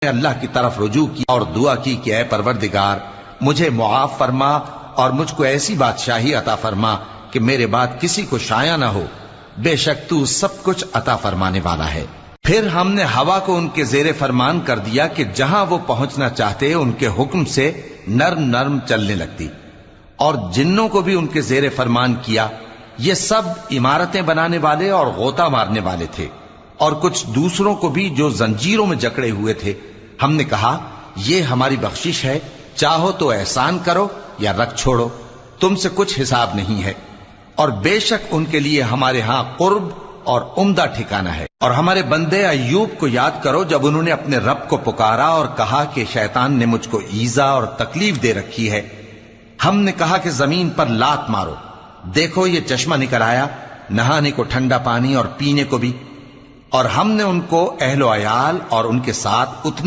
اللہ کی طرف رجوع کیا اور دعا کی کہ اے پروردگار مجھے معاف فرما اور مجھ کو ایسی بادشاہی عطا فرما کہ میرے بعد کسی کو شایع نہ ہو، بے شک تو سب کچھ عطا فرمانے والا ہے۔ پھر ہم نے ہوا کو ان کے زیر فرمان کر دیا کہ جہاں وہ پہنچنا چاہتے ان کے حکم سے نرم نرم چلنے لگتی، اور جنوں کو بھی ان کے زیر فرمان کیا۔ یہ سب عمارتیں بنانے والے اور غوطہ مارنے والے تھے، اور کچھ دوسروں کو بھی جو زنجیروں میں جکڑے ہوئے تھے۔ ہم نے کہا یہ ہماری بخشش ہے، چاہو تو احسان کرو یا رکھ چھوڑو، تم سے کچھ حساب نہیں ہے، اور بے شک ان کے لیے ہمارے ہاں قرب اور عمدہ ٹھکانہ ہے۔ اور ہمارے بندے ایوب کو یاد کرو جب انہوں نے اپنے رب کو پکارا اور کہا کہ شیطان نے مجھ کو ایذا اور تکلیف دے رکھی ہے۔ ہم نے کہا کہ زمین پر لات مارو، دیکھو یہ چشمہ نکل آیا، نہانے کو ٹھنڈا پانی اور پینے کو بھی، اور ہم نے ان کو اہل و عیال اور ان کے ساتھ اتنے